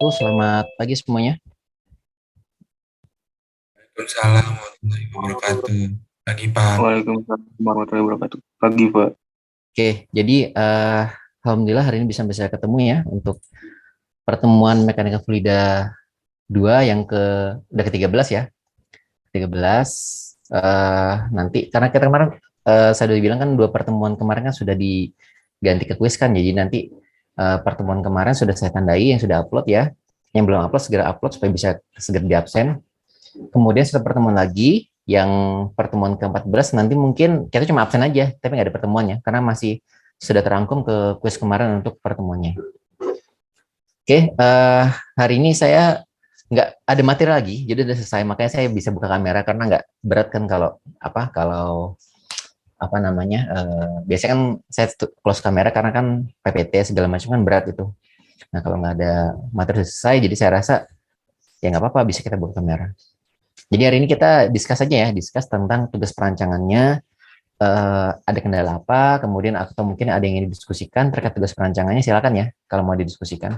wabarakatuh. Selamat pagi semuanya. Waalaikumsalam warahmatullahi wabarakatuh. Pagi Pak. Waalaikumsalam warahmatullahi wabarakatuh. Pagi, Pak. Oke, jadi alhamdulillah hari ini bisa ketemu ya untuk pertemuan mekanika fluida 2 yang udah ke-13 ya. 13 nanti karena kita kemarin saya udah bilang kan dua pertemuan kemarin kan sudah diganti ke kuis kan. Jadi nanti pertemuan kemarin sudah saya tandai yang sudah upload ya. Yang belum upload segera upload supaya bisa segera di absen. Kemudian setelah pertemuan lagi, yang pertemuan ke-14 nanti mungkin kita cuma absen aja, tapi nggak ada pertemuannya, karena masih sudah terangkum ke kuis kemarin untuk pertemuannya. Oke, hari ini saya nggak ada materi lagi, jadi udah selesai, makanya saya bisa buka kamera karena nggak berat kan kalau apa namanya, biasanya kan saya close kamera karena kan PPT segala macam kan berat itu. Nah kalau nggak ada materi selesai, jadi saya rasa ya nggak apa-apa bisa kita buka kamera. Jadi hari ini kita discuss aja ya, discuss tentang tugas perancangannya, ada kendala apa, kemudian atau mungkin ada yang ingin didiskusikan terkait tugas perancangannya, silakan ya kalau mau didiskusikan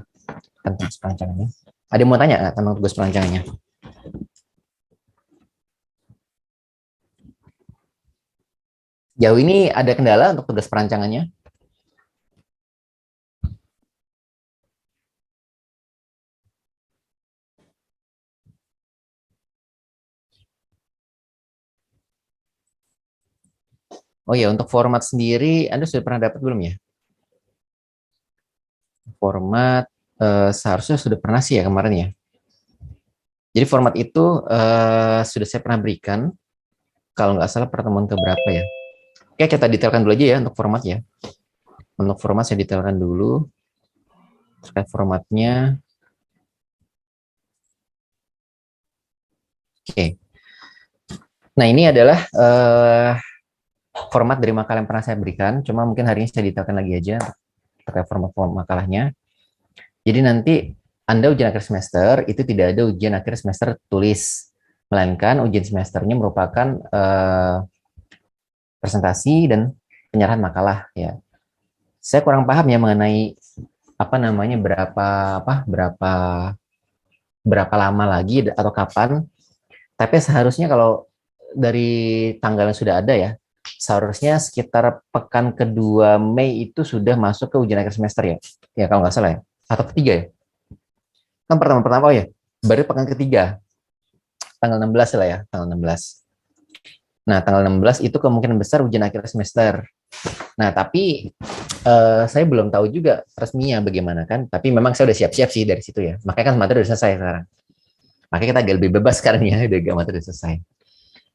tentang tugas perancangannya. Ada yang mau tanya nggak tentang tugas perancangannya? Jauh ini ada kendala untuk tugas perancangannya? Oh ya, untuk format sendiri, Anda sudah pernah dapat belum ya? Format seharusnya sudah pernah sih ya kemarin ya. Jadi format itu sudah saya pernah berikan, kalau nggak salah pertemuan keberapa ya. Oke, kita detailkan dulu aja ya untuk format ya. Untuk format saya detailkan dulu terkait formatnya. Oke. Nah, ini adalah format dari makalah yang pernah saya berikan, cuma mungkin hari ini saya detailkan lagi aja terkait format makalahnya. Jadi nanti Anda ujian akhir semester itu tidak ada ujian akhir semester tulis, melainkan ujian semesternya merupakan presentasi dan penyerahan makalah ya. Saya kurang paham ya mengenai apa namanya berapa lama lagi atau kapan. Tapi seharusnya kalau dari tanggal yang sudah ada ya, seharusnya sekitar pekan kedua Mei itu sudah masuk ke ujian akhir semester ya. Ya kalau nggak salah ya. Atau ketiga ya. Kan pertama-pertama oh ya, baru pekan ketiga. Tanggal 16 lah ya, tanggal 16. Nah, tanggal 16 itu kemungkinan besar ujian akhir semester. Nah, tapi saya belum tahu juga resminya bagaimana kan. Tapi memang saya udah siap-siap sih dari situ ya. Makanya kan materi udah selesai sekarang. Makanya kita agak lebih bebas sekarang ya, udah materi udah selesai.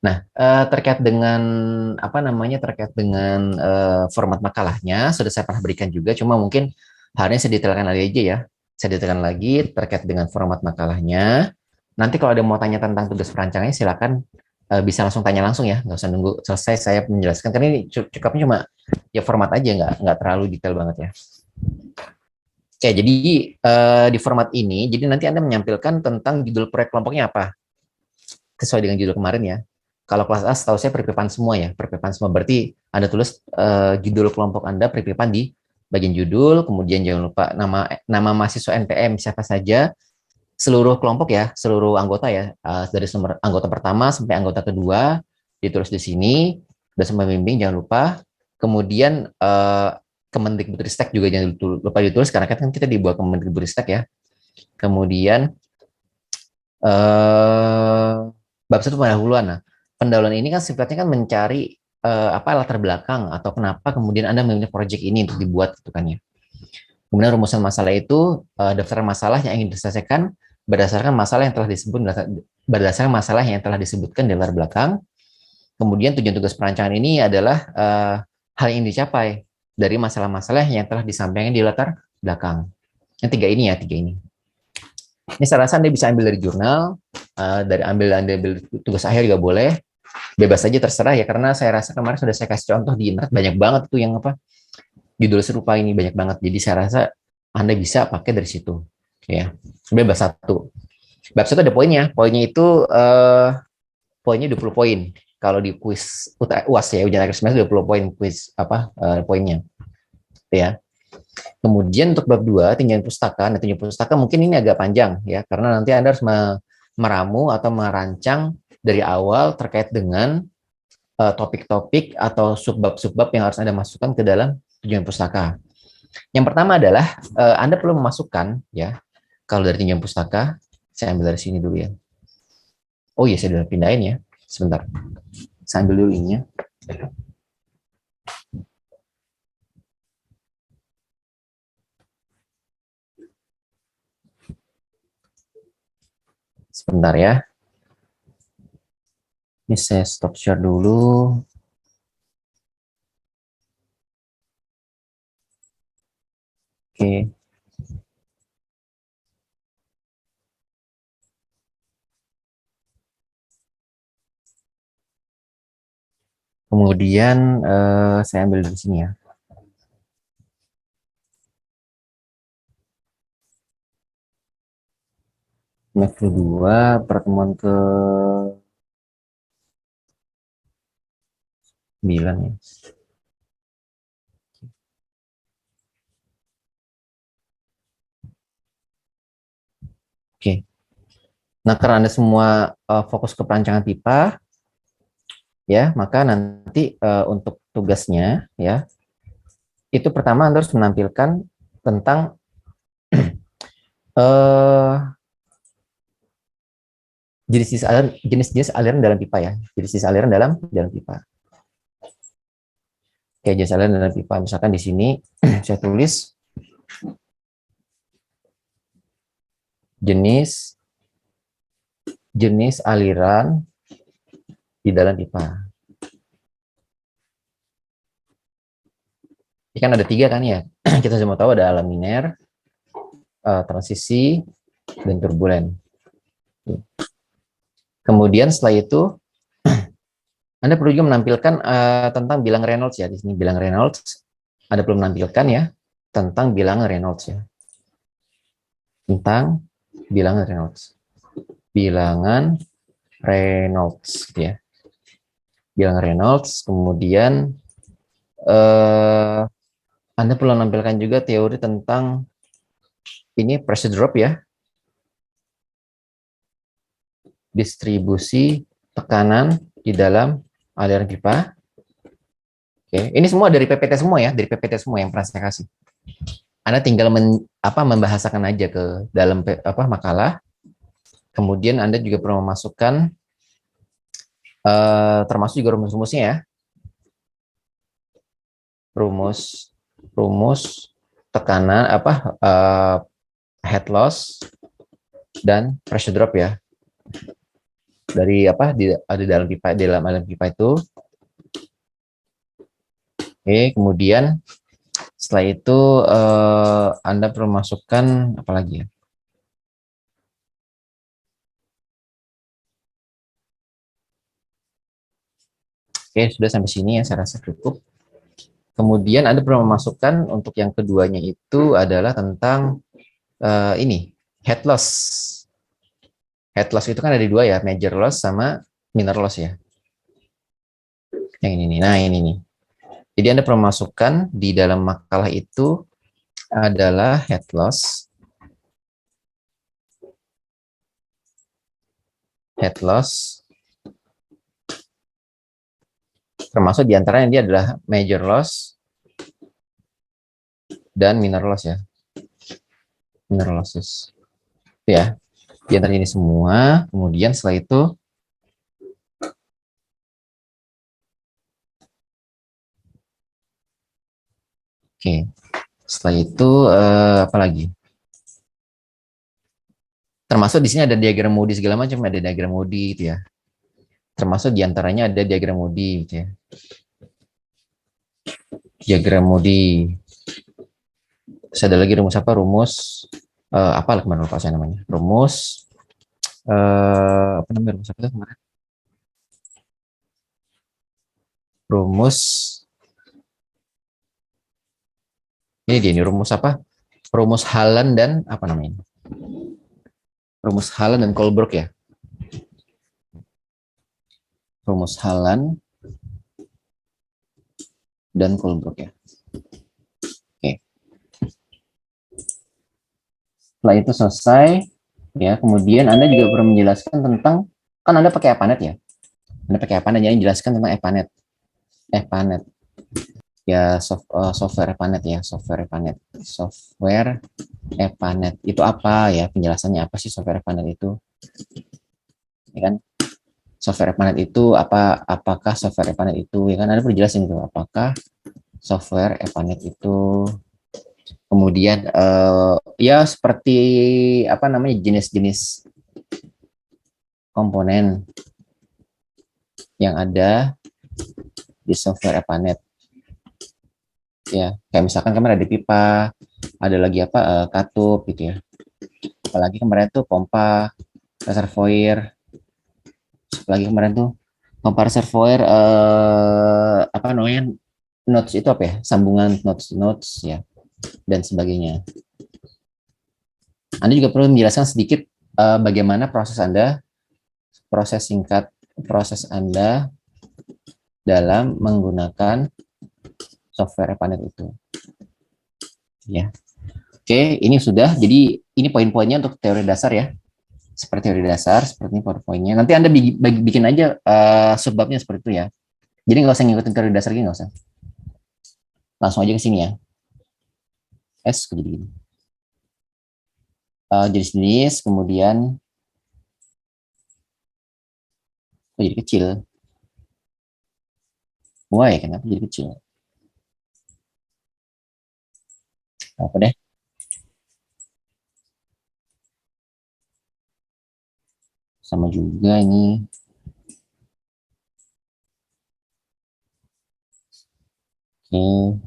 Nah, terkait dengan apa namanya terkait dengan format makalahnya sudah saya pernah berikan juga, cuma mungkin hari ini saya detailkan lagi aja ya. Saya detailkan lagi terkait dengan format makalahnya. Nanti kalau ada mau tanya tentang tugas perancangannya, silakan bisa langsung tanya langsung ya, nggak usah nunggu selesai saya menjelaskan. Karena ini cukupnya cuma ya format aja, nggak terlalu detail banget ya. Oke, jadi di format ini, jadi nanti Anda menyampilkan tentang judul proyek kelompoknya apa, sesuai dengan judul kemarin ya. Kalau kelas A setahu saya perpipan semua ya, perpipan semua. Berarti Anda tulis judul kelompok Anda perpipan di bagian judul, kemudian jangan lupa nama mahasiswa NPM siapa saja, seluruh kelompok ya, seluruh anggota ya, dari anggota pertama sampai anggota kedua ditulis di sini, dosen pembimbing jangan lupa. Kemudian Kemendikbudristek juga jangan lupa ditulis karena kan kita dibuat Kemendikbudristek ya. Kemudian bab satu pendahuluan. Nah, pendahuluan ini kan sifatnya kan mencari apa latar belakang atau kenapa kemudian Anda memilih proyek ini untuk dibuat gitu kan ya. Kemudian rumusan masalah itu daftar masalah yang ingin diselesaikan berdasarkan masalah yang telah disebut berdasarkan masalah yang telah disebutkan di latar belakang. Kemudian tujuan tugas perancangan ini adalah hal yang dicapai dari masalah-masalah yang telah disampaikan di latar belakang. Yang tiga ini ya, tiga ini. Ini saya rasa Anda bisa ambil dari jurnal, ambil tugas akhir juga boleh, bebas aja terserah ya, karena saya rasa kemarin sudah saya kasih contoh di internet banyak banget tuh yang apa judul serupa ini banyak banget. Jadi saya rasa Anda bisa pakai dari situ ya. Bebas satu. Bab satu ada poinnya. Poinnya itu poinnya 20 poin. Kalau di kuis UAS ya ujian akhir semester 20 poin kuis apa poinnya. Ya. Kemudian untuk bab 2 tinjauan pustaka, nah tinjauan pustaka mungkin ini agak panjang ya, karena nanti Anda harus meramu atau merancang dari awal terkait dengan topik-topik atau subbab-subbab yang harus Anda masukkan ke dalam tinjauan pustaka. Yang pertama adalah Anda perlu memasukkan ya, kalau dari tinjauan pustaka, saya ambil dari sini dulu ya. Oh iya, saya udah pindahin ya. Sebentar. Saya ambil dulu ininya. Sebentar ya. Ini saya stop share dulu. Oke. Kemudian saya ambil dari sini ya. Semester 2 pertemuan ke 9 ya. Oke. Nah, karena Anda semua fokus ke perancangan pipa, ya, maka nanti untuk tugasnya, ya, itu pertama Anda harus menampilkan tentang jenis-jenis aliran dalam pipa ya, jenis-jenis aliran dalam pipa. Oke, jenis aliran dalam pipa. Misalkan di sini saya tulis jenis aliran di dalam pipa. Ini kan ada 3 kan ya. Kita semua tahu ada laminar, transisi, dan turbulen. Kemudian setelah itu Anda perlu juga menampilkan tentang bilang Reynolds ya. Di sini bilang Reynolds. Anda perlu menampilkan ya tentang bilangan Reynolds ya. Tentang bilangan Reynolds. Bilangan Reynolds gitu ya. Bilangan Reynolds. Kemudian Anda perlu menampilkan juga teori tentang ini pressure drop ya. Distribusi tekanan di dalam aliran pipa. Oke, ini semua dari PPT semua ya, dari PPT semua yang pernah saya kasih. Anda tinggal membahasakan aja ke dalam makalah. Kemudian Anda juga perlu memasukkan termasuk juga rumus-rumusnya ya. Rumus tekanan head loss dan pressure drop ya. Dari di dalam aliran pipa itu. Oke, kemudian setelah itu Anda perlu masukkan apa lagi ya? Oke, sudah sampai sini ya, saya rasa cukup. Kemudian Anda perlu memasukkan untuk yang keduanya itu adalah tentang ini, head loss. Head loss itu kan ada 2 ya, major loss sama minor loss ya. Yang ini nih, nah ini nih. Jadi Anda perlu masukkan di dalam makalah itu adalah head loss, termasuk diantaranya dia adalah major loss dan minor loss ya, minor losses ya, diantara ini semua. Kemudian setelah itu oke, setelah itu apa lagi? Termasuk di sini ada diagram Moody segala macam, ada diagram Moody gitu ya. Termasuk diantaranya ada diagram Moody gitu ya. Diagram Moody. Terus ada lagi rumus apa? Rumus apa lah kemarin lupa saya namanya. Rumus apa namanya rumus apa itu kemarin? Rumus ini rumus apa? Rumus Hallan dan apa namanya? Rumus Hallan dan Kolberg ya. Rumus Hallan dan Kolberg ya. Oke. Setelah itu selesai, ya kemudian Anda juga perlu menjelaskan tentang, kan Anda pakai Epanet ya, Anda pakai Epanet, jadi jelaskan tentang Epanet. Epanet ya, software Epanet ya, software Epanet itu apa ya, penjelasannya apa sih software Epanet itu, ya kan? Software Epanet itu apa, apakah software Epanet itu, ya kan, Anda perlu jelasin itu apakah software Epanet itu. Kemudian ya seperti apa namanya, jenis-jenis komponen yang ada di software Epanet. Ya, kayak misalkan kemarin ada pipa, ada lagi apa, katup gitu ya. Apalagi kemarin tuh pompa, reservoir, apalagi kemarin tuh pompa, reservoir, apa namanya, nodes itu apa ya, sambungan nodes ya, dan sebagainya. Anda juga perlu menjelaskan sedikit bagaimana proses Anda dalam menggunakan software Epanet itu. Ya. Oke, ini sudah. Jadi ini poin-poinnya untuk teori dasar ya. Seperti teori dasar, seperti ini poin-poinnya. Nanti Anda bikin aja subbabnya seperti itu ya. Jadi nggak usah ngikutin teori dasar gini, nggak usah. Langsung aja ke sini ya. Jadi gini. Jenis-jenis, kemudian jadi kecil. Why? Kenapa jadi kecil? Apa deh? Sama juga ini. Oke.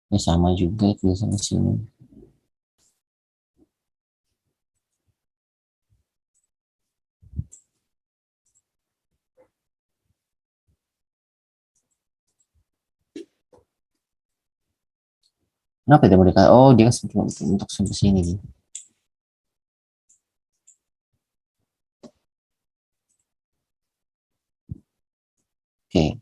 Ini sama juga tulisan di sini. Kenapa tidak mau dikasih? Oh, dia kan untuk sampai sini. Oke,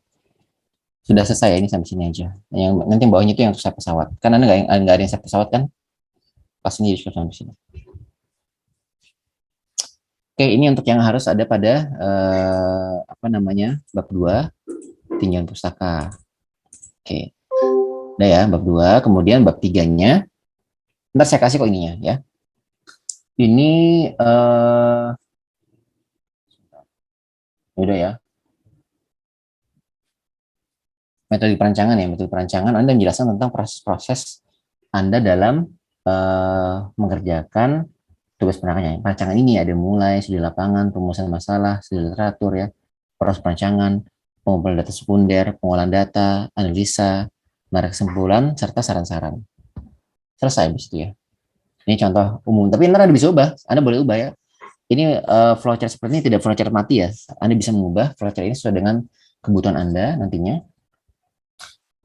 sudah selesai ya, ini sampai sini aja. Yang nanti yang bawahnya itu yang untuk saya pesawat. Kan Anda nggak ada yang saya pesawat kan? Pas ini sampai sini. Oke, ini untuk yang harus ada pada apa namanya, bab 2 tinjauan pustaka. Oke, udah ya bab 2. Kemudian bab 3-nya, ntar saya kasih kok ininya ya. Ini udah ya. Metode perancangan ya, metode perancangan Anda menjelaskan tentang proses-proses Anda dalam mengerjakan tugas perancangan. Perancangan ini ada mulai, studi lapangan, perumusan masalah, studi literatur ya, proses perancangan, pengumpulan data sekunder, pengolahan data, analisa, menarik kesimpulan, serta saran-saran. Selesai habis itu ya. Ini contoh umum, tapi ntar Anda bisa ubah, Anda boleh ubah ya. Ini flowchart seperti ini tidak flowchart mati ya. Anda bisa mengubah flowchart ini sesuai dengan kebutuhan Anda nantinya.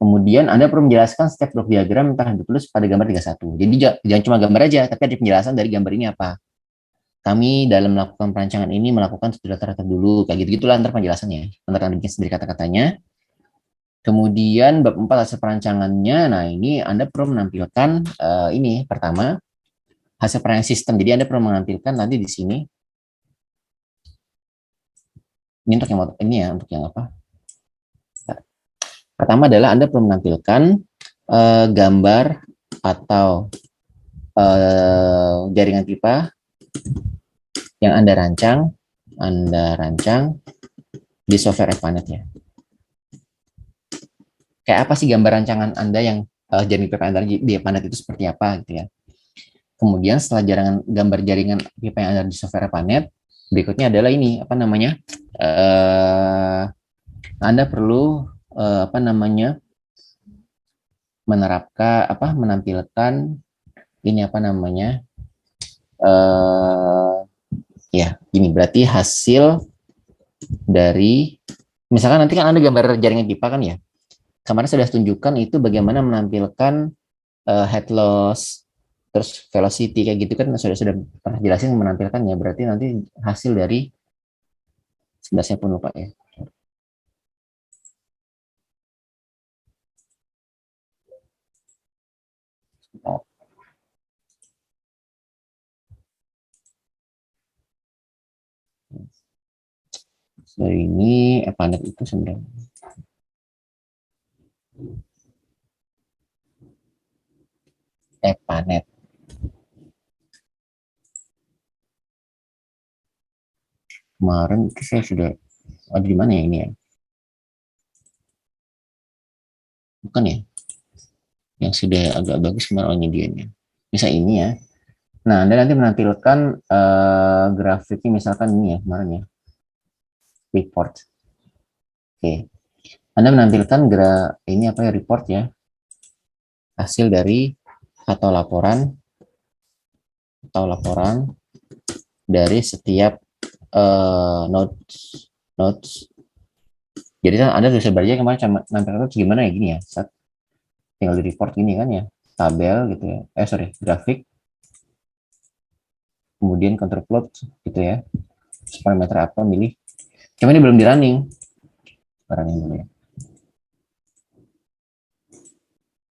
Kemudian Anda perlu menjelaskan setiap blok diagram yang telah ditulis pada gambar 31. Jadi jangan cuma gambar aja, tapi ada penjelasan dari gambar ini apa. Kami dalam melakukan perancangan ini melakukan studi rata-rata dulu, kayak gitu-gitulah antar penjelasannya. Nanti Anda bikin sendiri kata-katanya. Kemudian bab 4 hasil perancangannya, nah ini Anda perlu menampilkan ini pertama hasil perancangan sistem. Jadi Anda perlu menampilkan nanti di sini. Ini untuk yang ini ya, untuk yang apa? Pertama adalah Anda perlu menampilkan gambar atau jaringan pipa yang Anda rancang di software Epanet ya. Kayak apa sih gambar rancangan Anda yang jaringan pipa Anda di Epanet itu seperti apa gitu ya. Kemudian setelah gambar jaringan pipa yang ada di software Epanet, berikutnya adalah ini apa namanya? Anda perlu apa namanya? Menampilkan ini apa namanya? Ya, ini berarti hasil dari, misalkan nanti kan Anda gambar jaringan pipa kan ya. Kemarin sudah tunjukkan itu bagaimana menampilkan head loss, terus velocity kayak gitu kan sudah pernah jelasin menampilkannya. Berarti nanti hasil dari, sebelah saya pun lupa ya. Oh. So ini ARPANET itu sebenarnya ARPANET. Kemarin itu saya sudah ada di mana ya ini ya? Bukan ya? Yang sudah agak bagus kemarin oh, ini dianya. Bisa ini ya. Nah, Anda nanti menampilkan grafiknya misalkan ini ya kemarin ya. Report. Oke. Anda menampilkan ini apa ya report ya. Hasil dari atau laporan dari setiap notes. Jadi kan Anda bisa belajar kemarin nampilkan itu gimana ya gini ya. Tinggal di report gini kan ya. Tabel gitu ya. Grafik. Kemudian counter plot gitu ya. Parameter apa milih. Cuma ini belum di running. Running dulu ya.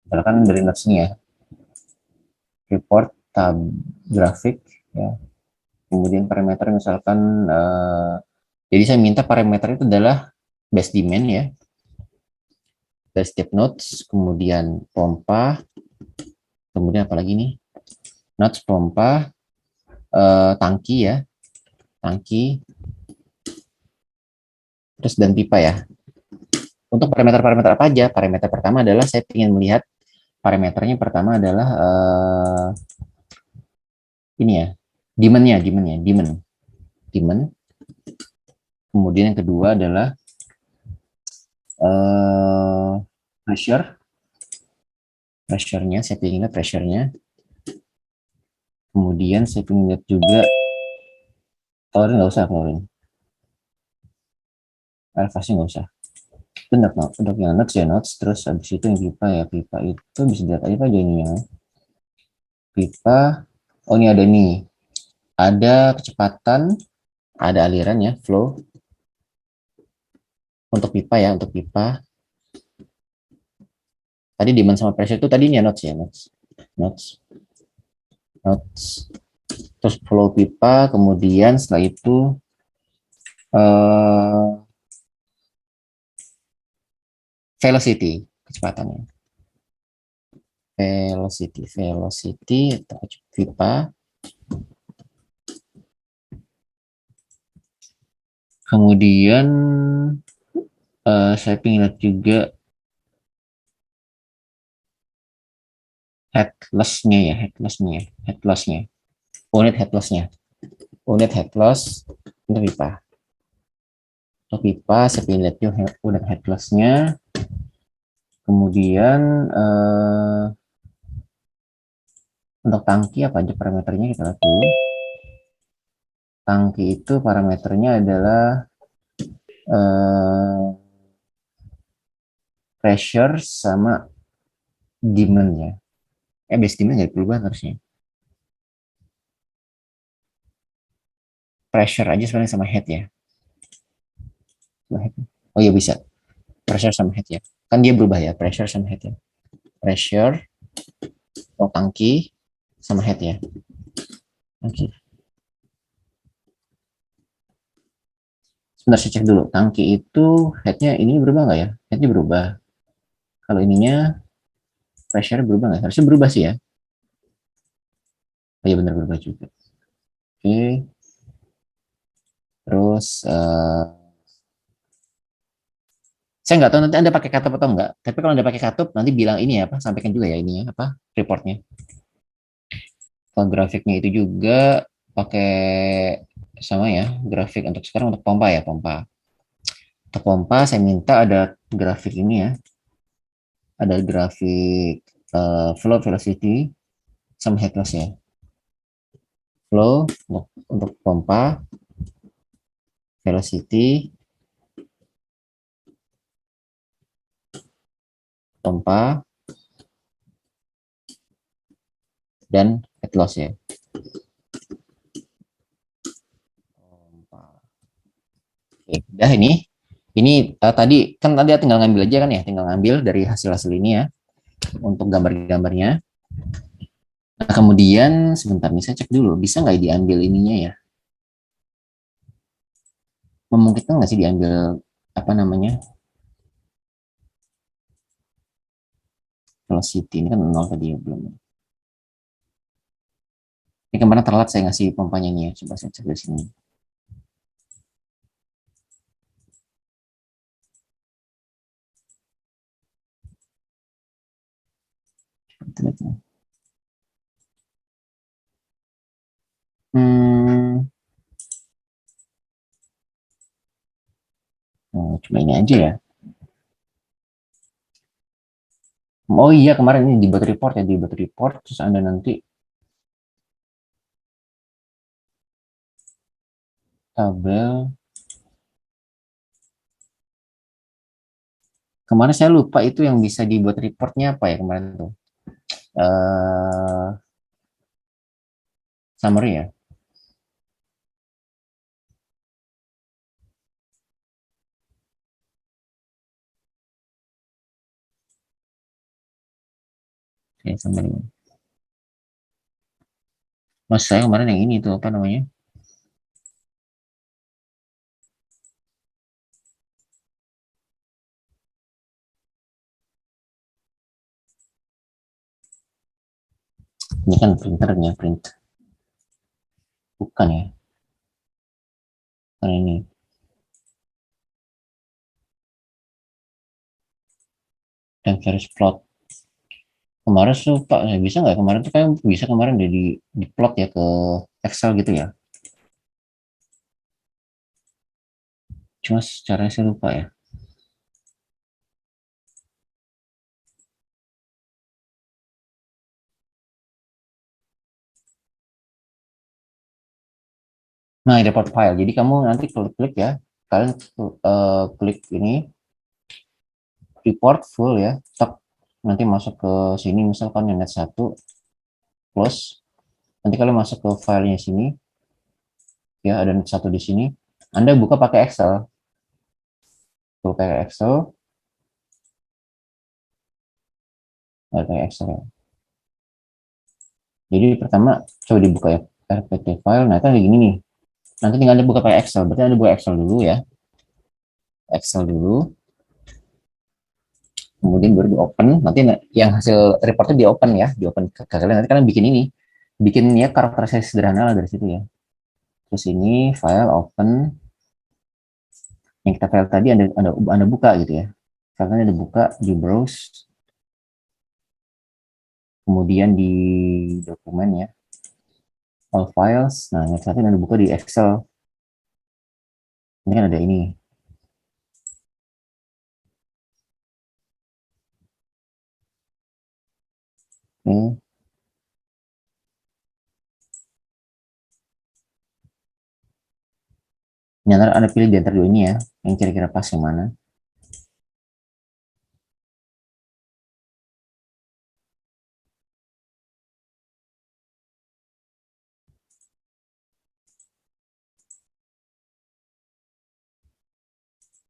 Misalkan dari notes-nya ya. Report tab grafik ya. Kemudian parameter misalkan jadi saya minta parameter itu adalah base demand ya. Base step notes, kemudian pompa, kemudian apa lagi nih? Notes pompa, tangki ya. Tangki. Terus dan pipa ya. Untuk parameter-parameter apa aja? Parameter pertama adalah saya ingin melihat parameternya pertama adalah ini ya, demand. Kemudian yang kedua adalah pressure-nya, saya ingin lihat pressure-nya. Kemudian saya ingin lihat juga coloring nggak usah coloring. Elevasi nggak usah. Benar, untuk yang notes ya notes, terus habis itu yang pipa ya pipa itu bisa dilihat aja aja ini ya. Pipa, oh ini ada nih, ada kecepatan, ada aliran ya, flow. Untuk pipa ya, untuk pipa. Tadi demand sama pressure itu tadinya notes ya, notes. Terus flow pipa, kemudian setelah itu velocity, kecepatannya. Velocity atau pipa. Kemudian saya ingin lihat juga headloss-nya. Unit headloss untuk pipa. Untuk pipa saya ingin lihat juga unit headloss-nya. Kemudian untuk tangki apa aja parameternya kita lihat dulu. Tangki itu parameternya adalah pressure sama demand-nya. Base demand nggak berubah harusnya. Pressure aja sebenarnya sama head ya. Oh iya bisa. Pressure sama head ya. Kan dia berubah ya, pressure sama head ya. Pressure, tangki, sama head ya. Oke. Sebentar saya cek dulu. Tangki itu headnya ini berubah nggak ya? Headnya berubah. Kalau ininya pressure berubah nggak? Harusnya berubah sih ya. Oh iya benar berubah juga. Oke. Terus saya nggak tahu nanti Anda pakai katup atau enggak. Tapi kalau Anda pakai katup nanti bilang ini ya, apa? Sampaikan juga ya ini ya, apa? Reportnya. Kalau grafiknya itu juga pakai sama ya, grafik untuk sekarang untuk pompa ya, pompa. Untuk pompa saya minta ada grafik ini ya. Ada grafik flow velocity sama head loss ya. Flow untuk pompa, velocity, pompa, dan head loss ya. Oke, udah ini. Ini tadi kan tinggal ngambil aja kan ya, tinggal ngambil dari hasil-hasil ini ya untuk gambar-gambarnya. Nah, kemudian sebentar nih saya cek dulu, bisa nggak diambil ininya ya? Memungkinkan nggak sih diambil apa namanya velocity ini kan nol tadi ya belum. Ini kemarin telat saya ngasih pompanya nih ya. Coba saya cek dari sini. Hmm, cuma ini aja ya. Oh iya kemarin ini dibuat report ya, dibuat report terus Anda nanti tabel. Kemarin saya lupa itu yang bisa dibuat reportnya apa ya kemarin tuh. Summary ya. Oke, summary. Mas saya kemarin yang ini tuh apa namanya? Ini kan printernya, print. Bukan ya, kan ini. Dan various plot. Kemarin lupa, saya bisa nggak kemarin tuh kayak bisa kemarin udah di plot ya ke Excel gitu ya. Cuma caranya saya lupa ya. Nah, ini report file. Jadi kamu nanti klik-klik ya. Kalian klik ini report full ya. Tab nanti masuk ke sini misalkan net 1 close. Nanti kalian masuk ke filenya sini ya, ada net 1 di sini. Anda buka pakai Excel. Buka pakai Excel, pakai Excel ya. Jadi pertama coba dibuka ya RPT file. Nah, itu ada gini nih. Nanti tinggal Anda buka pakai Excel. Berarti Anda buka Excel dulu ya. Excel dulu. Kemudian baru di open, nanti yang hasil reportnya di open ya, di open ke kalian, nanti kalian bikin ini, bikin ya karakterisasi sederhana lah dari situ ya. Terus ini file open, yang kita file tadi anda buka gitu ya, kalian ada buka di browse, kemudian di dokumen ya, all files. Nah yang satu anda buka di Excel, ini kan ada ini. Oke. Ini anda pilih di antara dua ini ya, yang kira-kira pas yang mana.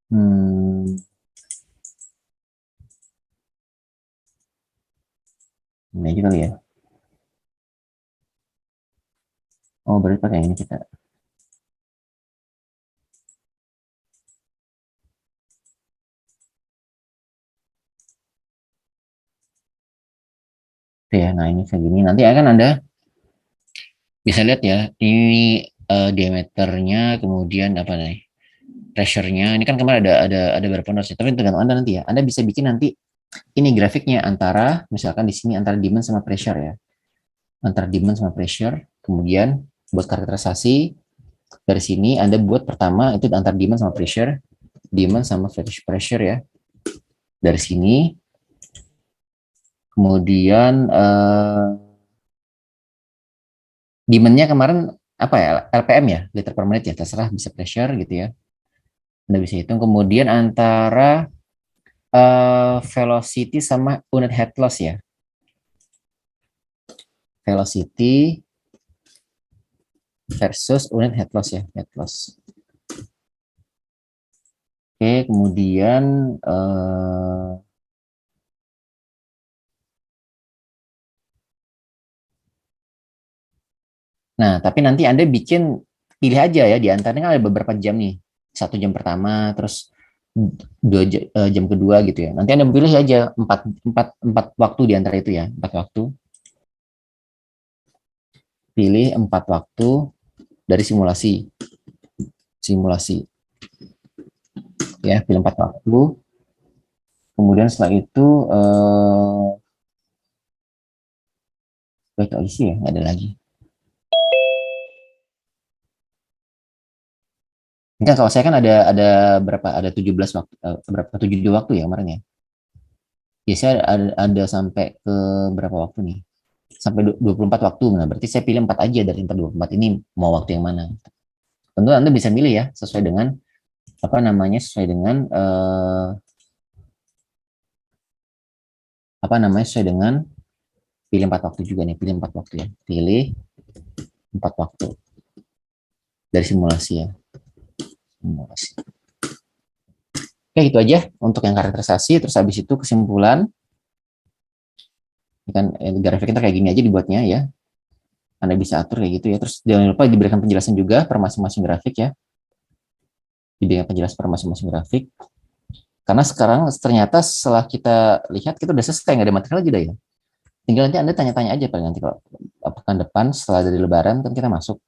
Hmm, ini aja kali ya. Oh berarti pakai ini kita. Oke ya, nah ini kayak gini. Nanti akan anda bisa lihat ya, ini diameternya, kemudian apa nih, pressure-nya. Ini kan kemarin ada beberapa notes, tapi tergantung Anda nanti ya. Anda bisa bikin nanti ini grafiknya antara, misalkan di sini antara demand sama pressure ya. Antara demand sama pressure. Kemudian buat karakterisasi dari sini Anda buat pertama itu antara demand sama pressure, demand sama pressure ya. Dari sini kemudian demand-nya kemarin apa ya, LPM ya, liter per menit ya, terserah bisa pressure gitu ya. Anda bisa hitung kemudian antara velocity sama unit head loss ya. Velocity versus unit head loss ya, head loss. Oke, kemudian Nah, tapi nanti Anda pilih aja ya, di antaranya kan ada beberapa jam nih. 1 jam pertama, terus 2 jam kedua gitu ya. Nanti Anda pilih aja empat waktu di antara itu ya, 4 waktu. Pilih 4 waktu dari simulasi. Simulasi. Ya, pilih 4 waktu. Kemudian setelah itu, baik isi ya, nggak ada lagi. Enggak, kalau saya kan ada berapa? Ada 17 waktu, berapa 72 waktu ya kemarin ya. Biasanya ada sampai ke berapa waktu nih? Sampai 24 waktu. Nah, berarti saya pilih 4 aja dari 24 ini mau waktu yang mana. Tentu Anda bisa milih ya sesuai dengan apa namanya? Sesuai dengan sesuai dengan pilih 4 waktu juga nih, pilih 4 waktu ya. Pilih 4 waktu dari simulasi ya. Simulasi. Oke, itu aja untuk yang karakterisasi. Terus habis itu kesimpulan. Kan grafiknya kayak gini aja dibuatnya ya. Anda bisa atur kayak gitu ya. Terus jangan lupa diberikan penjelasan juga per masing-masing grafik ya. Diberikan penjelasan per masing-masing grafik. Karena sekarang ternyata setelah kita lihat, kita udah selesai, nggak ada material lagi dah ya. Tinggal nanti Anda tanya-tanya aja paling nanti kalau pekan depan setelah dari lebaran kan kita masuk.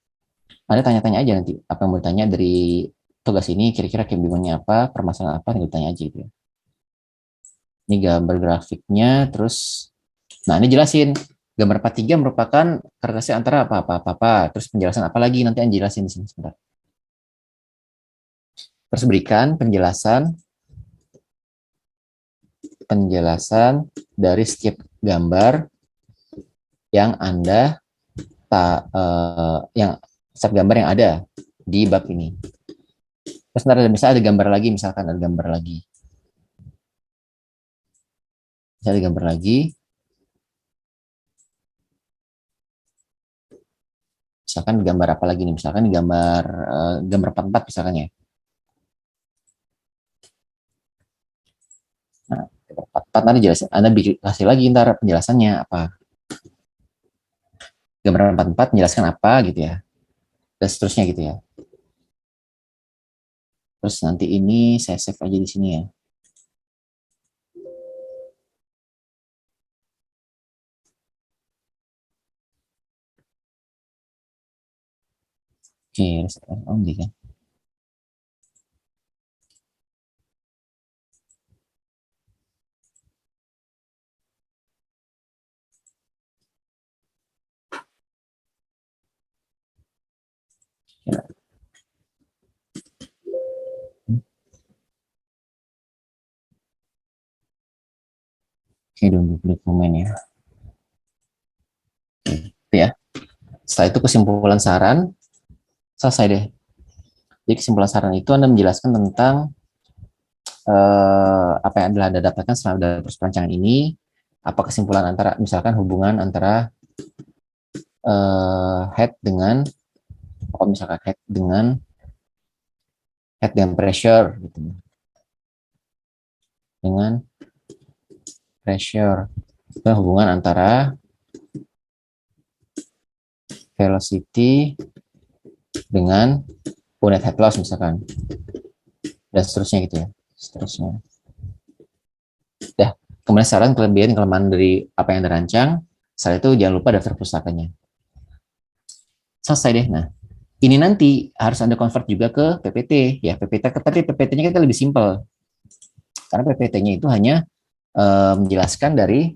Anda tanya-tanya aja nanti apa yang mau ditanya dari tugas ini, kira-kira kebingungannya apa, permasalahan apa, tinggal tanya aja gitu ya. Ini gambar grafiknya, terus nah ini jelasin gambar 43 merupakan karakteristik antara apa, terus penjelasan apa lagi nanti yang jelasin di sini sebentar. Terus berikan penjelasan dari setiap gambar yang Anda yang setiap gambar yang ada di bab ini. Terus nanti misalnya ada gambar lagi, misalkan ada gambar lagi. Misalnya ada gambar lagi. Misalkan gambar apa lagi nih? Misalkan gambar 44 misalkan ya. Nah, 44 nanti jelasin. Anda kasih lagi ntar penjelasannya apa. Gambar 44 menjelaskan apa gitu ya. Dan seterusnya gitu ya. Terus nanti ini saya save aja di sini ya. Oke, reset only kan. Ya. Oke, duplicate dokumen ya. Oke, ya. Setelah itu kesimpulan saran, selesai deh. Jadi kesimpulan saran itu Anda menjelaskan tentang apa yang Anda dapatkan selama dalam proses perancangan ini, apa kesimpulan antara, misalkan hubungan antara head dengan, apa misalkan head dengan pressure, gitu. Dengan pressure, itu hubungan antara velocity dengan unit head loss misalkan, dan seterusnya gitu ya, seterusnya. Dah, kemudian saran kelebihan kelemahan dari apa yang dirancang. Setelah itu jangan lupa daftar pustakanya. Selesai deh. Nah, ini nanti harus Anda convert juga ke PPT ya. Tapi PPT-nya kita lebih simpel. Karena PPT-nya itu hanya menjelaskan dari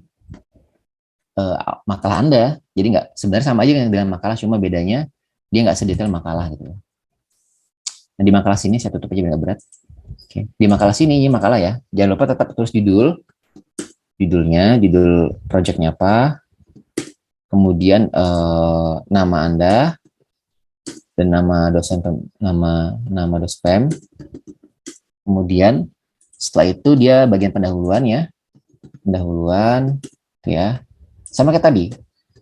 makalah Anda. Jadi nggak, sebenarnya sama aja dengan makalah, cuma bedanya dia nggak sedetail makalah gitu. Nah, di makalah sini saya tutup aja biar nggak berat. Oke. Di makalah sini, ini makalah ya. Jangan lupa tetap tulis judulnya, judul projectnya apa, kemudian nama Anda dan nama dosen, nama dospem. Kemudian setelah itu dia bagian pendahuluan ya, ya, sama kayak tadi.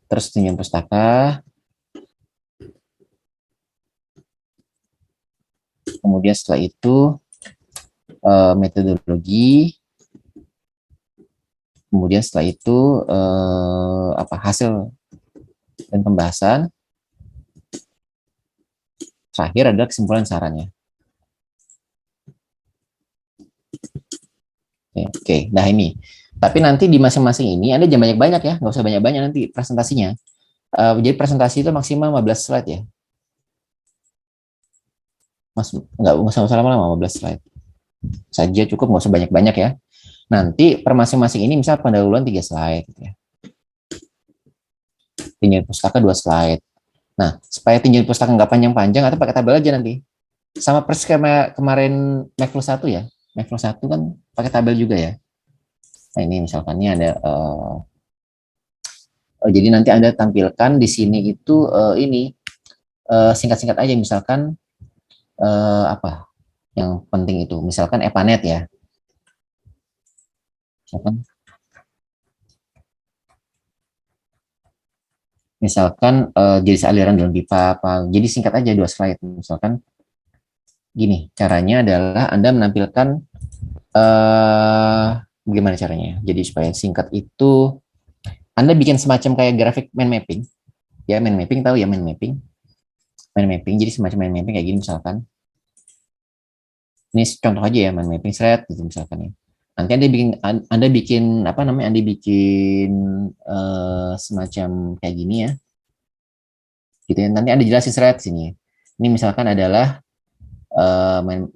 Terus pinjam pustaka, kemudian setelah itu metodologi, kemudian setelah itu hasil dan pembahasan, Terakhir adalah kesimpulan sarannya. Oke, nah ini. Tapi nanti di masing-masing ini Anda jangan banyak-banyak ya, nggak usah banyak-banyak nanti presentasinya. Jadi presentasi itu maksimal 15 slide ya. Mas, nggak usah lama-lama, 15 slide saja cukup, nggak usah banyak-banyak ya. Nanti per masing-masing ini misal pendahuluan 3 slide gitu ya. Tinjauan pustaka 2 slide. Nah, supaya tinjauan pustaka nggak panjang-panjang atau pakai tabel aja nanti. Sama persis kayak kemarin Macflow 1 ya. Macflow 1 kan pakai tabel juga ya. Nah, ini misalkan ini ada jadi nanti Anda tampilkan di sini itu ini singkat-singkat aja misalkan apa yang penting itu. Misalkan EPANET ya. Misalkan jenis aliran dalam pipa apa. Jadi singkat aja 2 slide. Misalkan gini, caranya adalah Anda menampilkan bagaimana caranya. Jadi supaya singkat itu Anda bikin semacam kayak grafik mind mapping. Ya, mind mapping tahu ya mind mapping. Mind mapping jadi semacam mind mapping kayak gini misalkan. Ini contoh aja ya mind mapping thread gitu misalkan ya. Nanti Anda bikin apa namanya? Anda bikin semacam kayak gini ya. Gitu ya. Nanti Anda jelasin thread sini. Ini misalkan adalah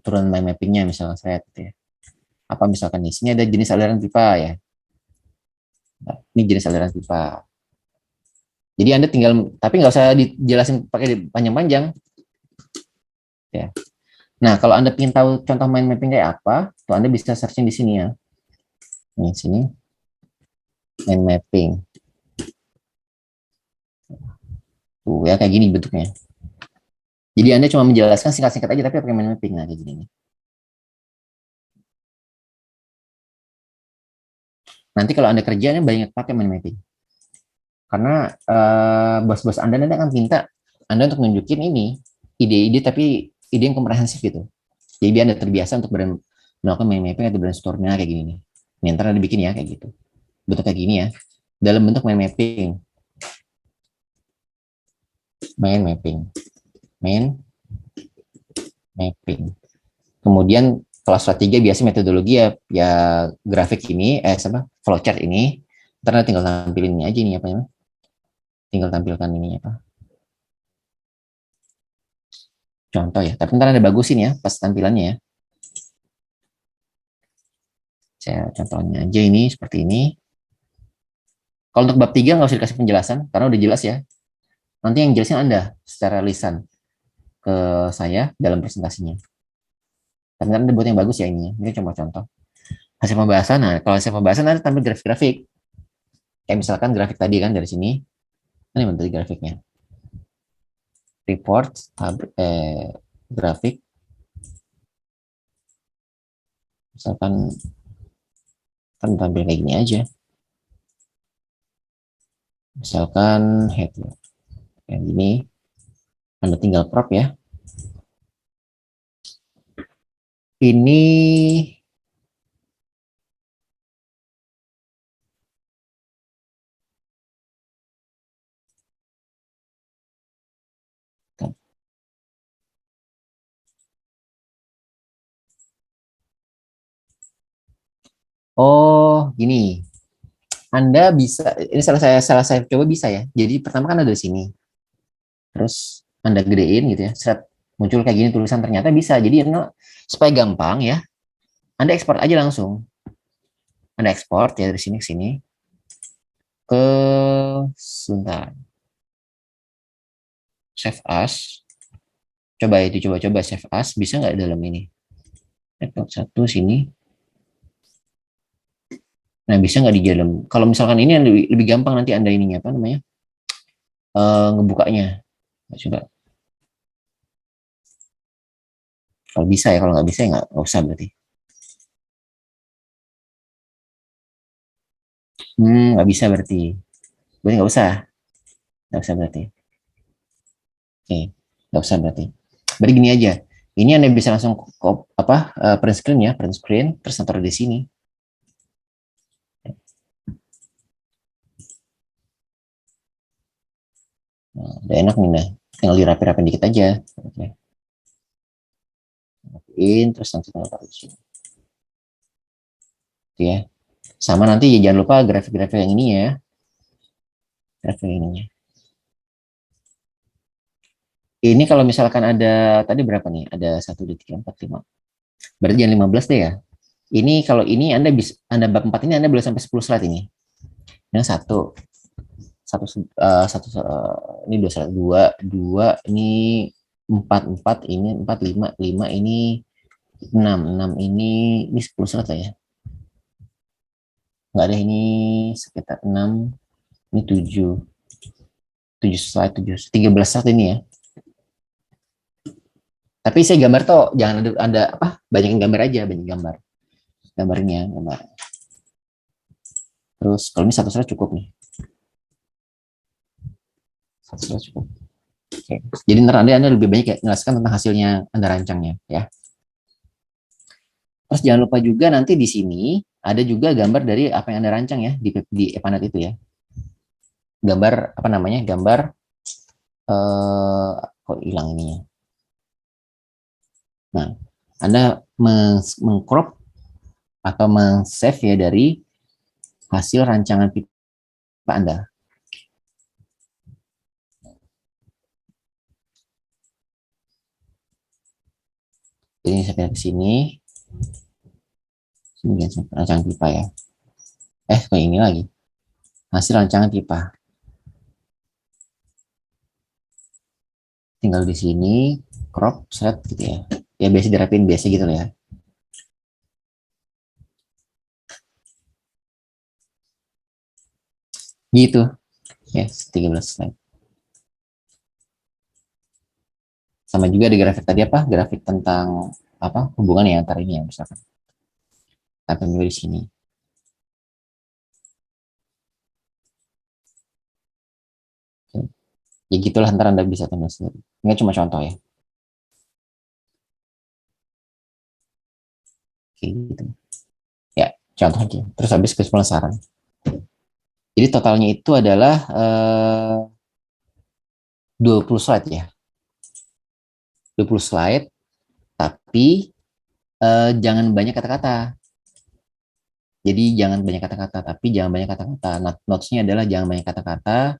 turun mind mappingnya misalnya thread gitu ya. Apa misalkan di sini ada jenis aliran pipa ya. Nah, ini jenis aliran pipa. Jadi Anda tinggal, tapi nggak usah dijelasin pakai panjang-panjang. Ya. Nah, kalau Anda ingin tahu contoh mind mapping kayak apa, tuh Anda bisa searching di sini ya. Ini sini, mind mapping. Tuh ya kayak gini bentuknya. Jadi Anda cuma menjelaskan singkat-singkat aja, tapi pakai mind mapping. Nah, kayak gini. Nanti kalau Anda kerjanya banyak pakai mind mapping. Karena bos-bos Anda nanti akan minta Anda untuk nunjukin ini, ide-ide tapi ide yang komprehensif gitu. Jadi biar Anda terbiasa untuk melakukan mind mapping atau brainstorming kayak gini nih. Ini ntar Anda bikin ya kayak gitu. Bentuk kayak gini ya. Dalam bentuk mind mapping. Mind mapping. Mind mapping. Kemudian kalau strategi biasa metodologi ya grafik ini flowchart ini. Ntar tinggal tampilin ini aja nih apa namanya. Tinggal tampilkan ini apa. Contoh ya. Tapi ntar Anda bagusin ya pas tampilannya ya. Saya contohnya aja ini seperti ini. Kalau untuk bab 3 nggak usah dikasih penjelasan karena udah jelas ya. Nanti yang jelasin Anda secara lisan ke saya dalam presentasinya. Tapi Anda buat yang bagus ya ini. Ini cuma contoh. Hasil pembahasan. Nah, kalau hasil pembahasan Anda tampil grafik-grafik. Kayak misalkan grafik tadi kan dari sini. Ini bentuk grafiknya. Report, grafik. Misalkan kan tampil kayak gini aja. Misalkan head kayak gini. Anda tinggal crop ya. Ini gini. Anda bisa, ini salah saya coba bisa ya. Jadi pertama kan ada di sini. Terus Anda gedein gitu ya. Seret muncul kayak gini tulisan ternyata bisa. Jadi supaya gampang ya. Anda ekspor aja langsung. Anda ekspor ya dari sini ke sini. Ke sebentar. Save as. Coba itu coba save as bisa nggak dalam ini? Laptop satu sini. Nah, bisa nggak di dalam? Kalau misalkan ini lebih gampang nanti Anda ininya apa namanya? Ngebukanya. Nah, coba. Kalau bisa ya, kalau nggak bisa ya nggak usah berarti. Nggak bisa berarti. Berarti nggak usah. Nggak usah berarti. Oke, nggak usah berarti. Berarti gini aja. Ini Anda bisa langsung print screen ya, print screen, terus taruh di sini. Nah, udah enak nih, tinggal dirapi-rapi dikit aja. Oke. terus nanti taruh di sini. Oke ya. Sama nanti ya, jangan lupa grafik-grafik yang ini ya. Grafik ininya. Ini kalau misalkan ada, tadi berapa nih? Ada 1, 2, 3, 4, 5. Berarti jangan 15 deh ya. Ini kalau ini Anda bab 4 ini Anda boleh sampai 10 slide ini. Yang satu, ini 2 slide, 2, ini 4, ini 4, 5, ini 6 ini 10 slide lah ya. Nggak ada, ini sekitar 6, ini 7 slide, 13 slide ini ya. Tapi saya gambar toh, jangan ada apa, banyakin gambar aja, banyak gambarnya. Terus kalau ini 1 slide cukup nih. 1 slide cukup. Oke. Jadi ntar Anda lebih banyak ya menjelaskan tentang hasilnya Anda rancangnya ya. Terus jangan lupa juga nanti di sini ada juga gambar dari apa yang Anda rancang ya di Epanet itu ya. Gambar apa namanya? Gambar kok hilang ininya. Nah, Anda mengcrop atau men-save ya dari hasil rancangan pipa Anda. Jadi saya pindah ke sini. Sini rancangan pipa ya. Kayak ini lagi. Hasil rancangan pipa. Tinggal di sini crop set gitu ya. Ya biasa dirapin biasa gitu ya. Gitu. Ya, 13 slide. Sama juga di grafik tadi apa? Grafik tentang apa? Hubungan ya antara ini ya misalkan. Tampil juga di sini. Oke. Ya gitulah, ntar Anda bisa tambah sendiri. Ini cuma contoh ya. Oke, gitu. Ya, contoh aja. Terus habis ke pemasaran. Jadi totalnya itu adalah 20 slide ya. 20 slide, tapi jangan banyak kata-kata. Jadi jangan banyak kata-kata, tapi jangan banyak kata-kata. Notes-nya adalah jangan banyak kata-kata,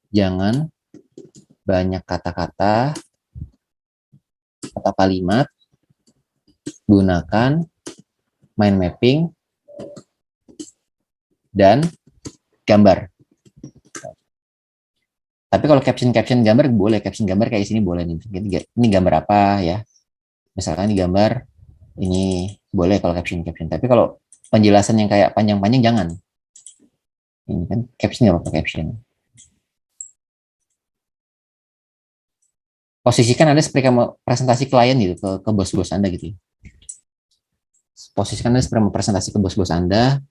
jangan banyak kata-kata atau kalimat, gunakan mind mapping dan gambar. Tapi kalau caption gambar boleh, caption gambar kayak sini boleh nih. Ini gambar apa ya? Misalkan ini gambar ini boleh kalau caption. Tapi kalau penjelasan yang kayak panjang-panjang jangan. Ini kan caption apa caption. Posisikan Anda seperti kamu presentasi klien gitu ke bos-bos Anda gitu. Posisikan Anda seperti presentasi ke bos-bos Anda.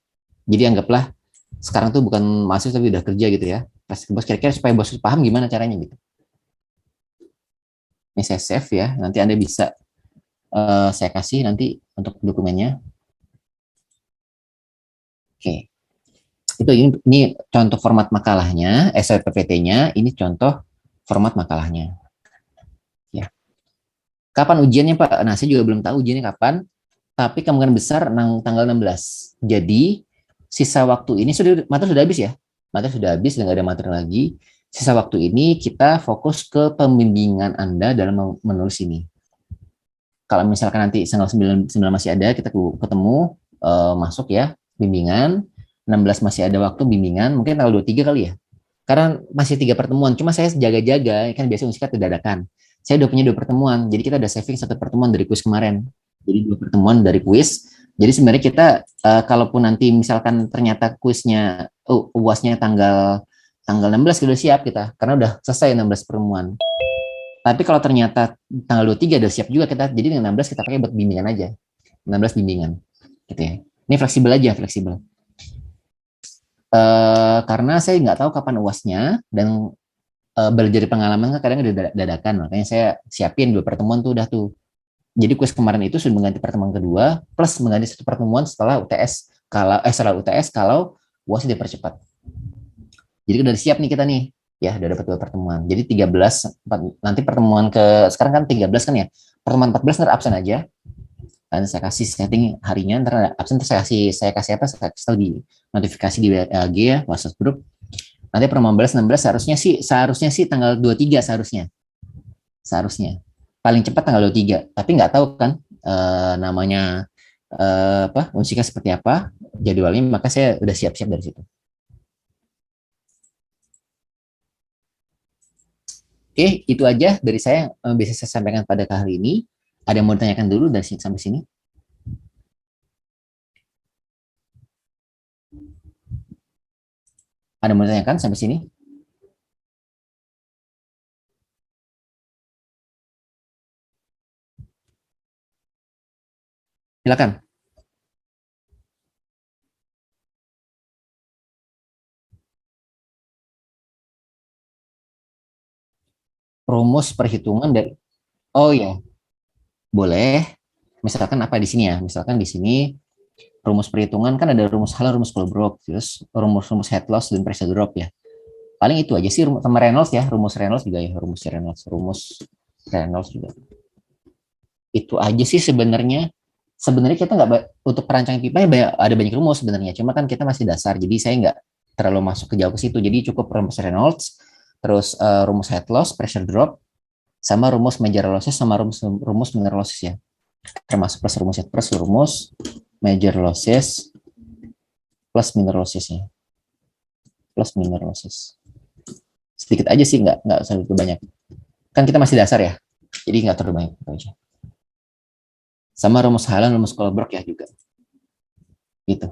Jadi anggaplah sekarang tuh bukan mahasiswa tapi udah kerja gitu ya. Pas ke bos kira-kira supaya bos paham gimana caranya gitu. Ini saya save ya. Nanti Anda bisa saya kasih nanti untuk dokumennya. Oke. Itu ini contoh format makalahnya, PPT-nya, ini contoh format makalahnya. Ya. Kapan ujiannya, Pak? Nah, saya juga belum tahu ujiannya kapan, tapi kemungkinan besar tanggal 16. Jadi, sisa waktu ini materi sudah habis ya. Materi sudah habis, nggak ada materi lagi. Sisa waktu ini kita fokus ke pembimbingan Anda dalam menulis ini. Kalau misalkan nanti tanggal 9 masih ada, kita ketemu, masuk ya, bimbingan. 16 masih ada waktu bimbingan, mungkin tanggal 23 kali ya. Karena masih 3 pertemuan, cuma saya jaga-jaga, kan biasanya Unsikat dadakan. Saya udah punya 2 pertemuan, jadi kita udah saving 1 pertemuan dari kuis kemarin. Jadi 2 pertemuan dari kuis. Jadi sebenarnya kita, kalaupun nanti misalkan ternyata kuisnya, UASnya tanggal 16 kita udah siap kita, karena udah selesai 16 pertemuan. Tapi kalau ternyata tanggal 23 udah siap juga kita, jadi dengan 16 kita pakai buat bimbingan aja. 16 bimbingan. Gitu ya. Ini fleksibel aja, fleksibel. Karena saya nggak tahu kapan UASnya, dan belajar dari pengalaman kan kadang ada dadakan, makanya saya siapin 2 pertemuan tuh udah tuh. Jadi kuis kemarin itu sudah mengganti pertemuan kedua, plus mengganti 1 pertemuan setelah UTS, kalau UASnya dipercepat. Jadi udah siap nih kita nih. Ya, udah dapat 2 pertemuan. Jadi 13, nanti pertemuan sekarang kan 13 kan ya. pertemuan 14 ntar absen aja. Dan saya kasih setting harinya, ntar ada absen, terus saya kasih apa, saya kasih tahu di notifikasi di WG ya, WhatsApp group. Nanti pertemuan 16 seharusnya sih tanggal 23 seharusnya. Paling cepat tanggal 23, tapi nggak tahu kan namanya Unsika seperti apa jadwalnya, maka saya udah siap-siap dari situ. Oke, itu aja dari saya bisa saya sampaikan pada kali ini. Ada yang mau ditanyakan dulu dari sini sampai sini? Ada yang mau ditanyakan sampai sini? Silakan. Rumus perhitungan dari, oh ya, boleh. Misalkan apa di sini ya? Misalkan di sini rumus perhitungan kan ada rumus Hallan, rumus Colebrook, terus rumus head loss dan pressure drop ya. Paling itu aja sih, sama Reynolds ya, rumus Reynolds juga ya, rumus Reynolds juga. Itu aja sih sebenarnya. Sebenarnya kita nggak, untuk perancangan pipa ya ada banyak rumus sebenarnya. Cuma kan kita masih dasar, jadi saya nggak terlalu masuk ke jauh ke situ. Jadi cukup rumus Reynolds, terus rumus head loss, pressure drop, sama rumus major losses, sama rumus minor losses ya. Termasuk plus rumus major losses plus minor lossesnya, plus minor losses. Sedikit aja sih, nggak usah terlalu banyak. Kan kita masih dasar ya, jadi nggak terlalu banyak aja. Sama rumus Hallan, rumus Colebrook ya juga. Gitu.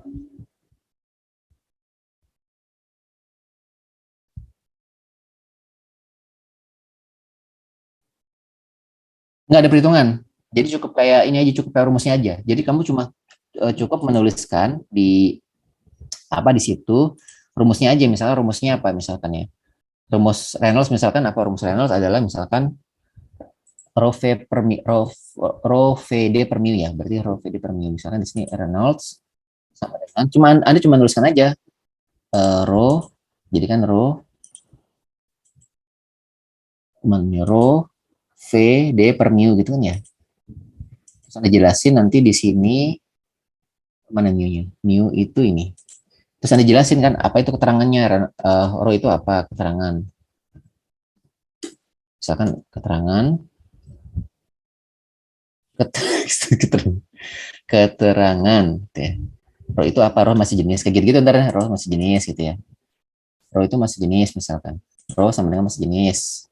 Nggak ada perhitungan. Jadi cukup kayak ini aja, cukup kayak rumusnya aja. Jadi kamu cuma cukup menuliskan di apa di situ rumusnya aja. Misalnya rumusnya apa misalkan ya. Rumus Reynolds misalkan apa, rumus Reynolds adalah misalkan rho V per mi, rho VD per mu ya. Berarti rho VD per mu. Misalkan di sini Reynolds sama dengan Anda cuma nuliskan aja rho, jadi kan rho VD per mu gitu kan ya. Terus Anda jelasin nanti di sini mana mu-nya. Mu itu ini. Terus Anda jelasin kan apa itu keterangannya, rho itu apa keterangan. Misalkan keterangan keterangan gitu ya. Rho itu apa, rho masih jenis kayak gitu ntar ya, rho masih jenis gitu ya. Rho itu masih jenis misalkan. Rho sama dengan masih jenis.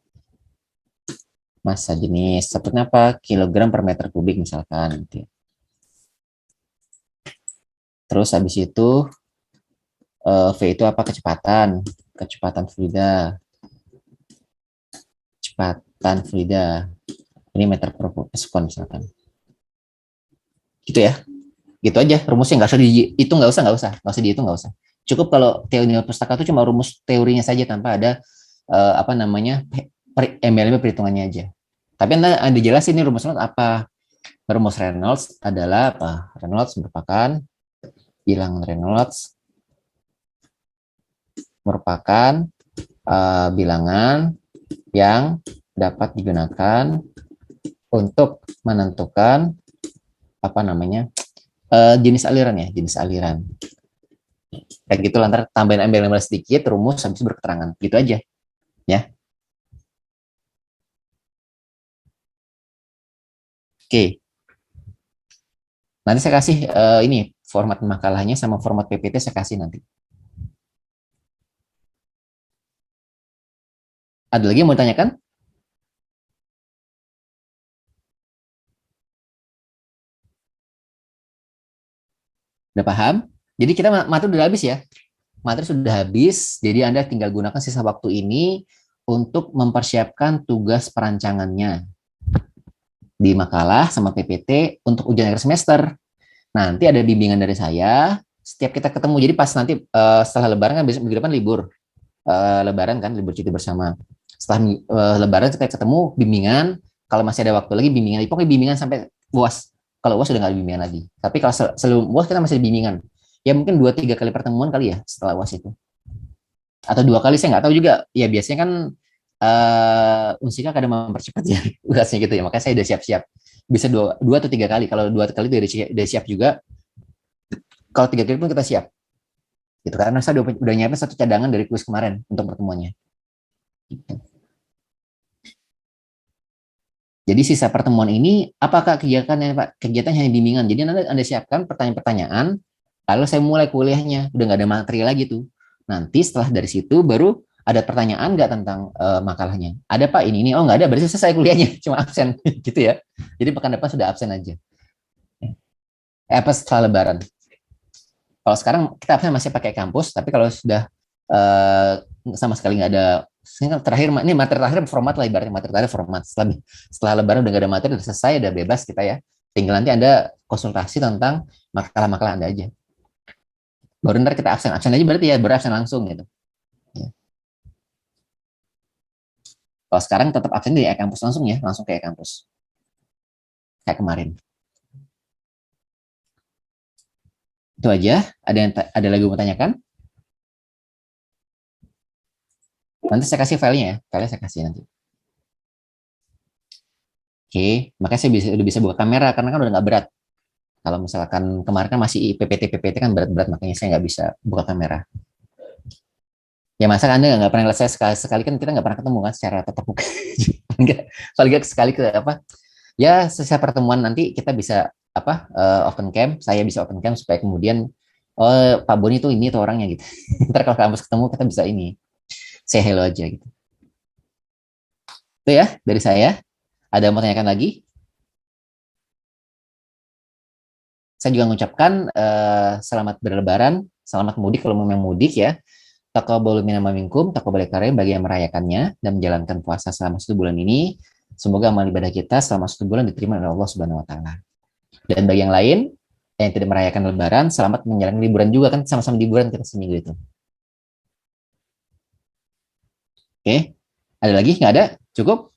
Massa jenis seperti apa, kilogram per meter kubik misalkan gitu ya. Terus habis itu V itu apa, kecepatan fluida ini meter per sekon misalkan. Gitu ya, gitu aja rumusnya, nggak usah dihitung, nggak usah. Cukup kalau teori pustaka itu cuma rumus teorinya saja tanpa ada apa namanya MLM perhitungannya aja. Tapi Anda jelasin ini rumus Reynolds apa. Rumus Reynolds adalah apa? Reynolds merupakan bilangan Reynolds merupakan bilangan yang dapat digunakan untuk menentukan apa namanya jenis aliran ya, jenis aliran. Kayak gitu lantar tambahin ambil sedikit rumus habis berketerangan gitu aja ya. Oke. Nanti saya kasih ini format makalahnya sama format PPT saya kasih nanti. Ada lagi yang mau ditanyakan? Udah paham? Jadi kita materi udah habis ya. Materi sudah habis, jadi Anda tinggal gunakan sisa waktu ini untuk mempersiapkan tugas perancangannya di makalah sama PPT untuk ujian akhir semester. Nanti ada bimbingan dari saya setiap kita ketemu. Jadi pas nanti setelah Lebaran kan minggu depan libur, Lebaran kan libur cuti bersama. Setelah Lebaran kita ketemu bimbingan. Kalau masih ada waktu lagi bimbingan, pokoknya bimbingan sampai UAS. Kalau UAS sudah nggak ada bimbingan lagi. Tapi kalau sebelum UAS kita masih bimbingan. Ya mungkin 2-3 kali pertemuan kali ya setelah UAS itu. Atau 2 kali saya nggak tahu juga. Ya biasanya kan Unsika kadang mempercepat ya UASnya gitu ya. Makanya saya udah siap-siap. Bisa dua atau 3 kali. Kalau 2 kali udah siap juga. Kalau 3 kali pun kita siap. Gitu, karena saya udah nyiapin satu cadangan dari kuis kemarin untuk pertemuannya. Gitu. Jadi sisa pertemuan ini, apakah kegiatannya Pak? Kegiatan hanya bimbingan. Jadi nanti Anda siapkan pertanyaan-pertanyaan, lalu saya mulai kuliahnya. Udah nggak ada materi lagi tuh. Nanti setelah dari situ baru ada pertanyaan nggak tentang makalahnya? Ada Pak ini, oh nggak ada, berarti selesai kuliahnya, cuma absen gitu ya. Jadi pekan depan sudah absen aja. Apa setelah Lebaran? Kalau sekarang kita absen masih pakai kampus, tapi kalau sudah sama sekali nggak ada, terakhir ini materi terakhir format lah, ibaratnya materi terakhir format. Setelah Lebaran udah nggak ada materi, udah selesai, udah bebas kita ya. Tinggal nanti Anda konsultasi tentang makalah-makalah Anda aja. Baru ntar kita absen aja berarti ya, baru absen langsung gitu. Ya. Kalau sekarang tetap absen di e-kampus langsung ya, langsung ke e-kampus. Kayak kemarin. Itu aja. Ada lagi mau tanyakan? Nanti saya kasih filenya ya. Filenya saya kasih nanti. Oke, makanya saya udah bisa buka kamera karena kan udah nggak berat. Kalau misalkan kemarin kan masih PPT kan berat-berat, makanya saya nggak bisa buka kamera. Ya masa Anda nggak pernah lihat saya sekali kan kita nggak pernah ketemu kan secara tatap muka. Kalau lihat sekali ke apa? Ya sesuai pertemuan nanti kita bisa open cam, saya bisa open cam supaya kemudian Pak Boni tuh ini tuh orangnya gitu. Ntar kalau kampus ketemu kita bisa ini say hello aja gitu. Itu ya dari saya. Ada yang mau tanyakan lagi? Saya juga mengucapkan selamat berlebaran, selamat mudik kalau memang mudik ya. Taqabbalu minna wa minkum, taqabbal karim bagi yang merayakannya dan menjalankan puasa selama 1 bulan ini. Semoga amal ibadah kita selama 1 bulan diterima oleh Allah Subhanahu wa taala. Dan bagi yang lain yang tidak merayakan lebaran, selamat menjalani liburan juga kan, sama-sama liburan kita seminggu itu. Oke. Ada lagi? Nggak ada? Cukup?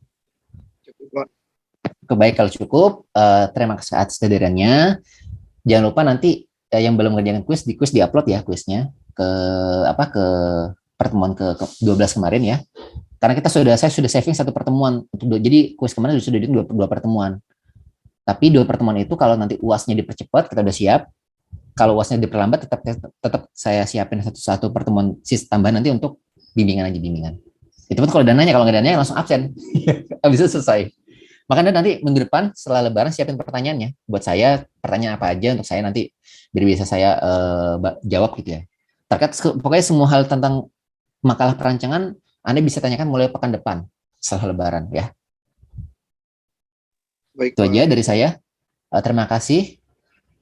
Baik kalau cukup, terima kasih atas kehadirannya. Jangan lupa nanti yang belum ngerjain kuis di-upload ya kuisnya ke pertemuan ke-12 kemarin ya. Karena saya sudah saving satu pertemuan jadi kuis kemarin sudah di dua pertemuan. Tapi 2 pertemuan itu kalau nanti UASnya dipercepat kita udah siap. Kalau UASnya diperlambat tetap saya siapin satu pertemuan tambahan nanti untuk bimbingan. Itu pun kalau dananya, kalau nggak dananya langsung absen. Habis itu selesai. Makanya nanti minggu depan setelah lebaran siapin pertanyaannya. Buat saya pertanyaan apa aja untuk saya nanti biar bisa saya jawab gitu ya. Pokoknya semua hal tentang makalah perancangan Anda bisa tanyakan mulai pekan depan setelah lebaran ya. Baik, itu aja dari saya. Terima kasih.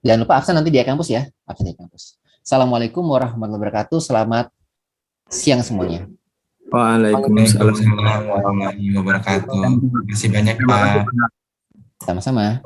Jangan lupa absen nanti di kampus ya. Absen di kampus. Assalamualaikum warahmatullahi wabarakatuh. Selamat siang semuanya. Waalaikumsalam warahmatullahi wabarakatuh. Terima kasih banyak Pak. Sama-sama.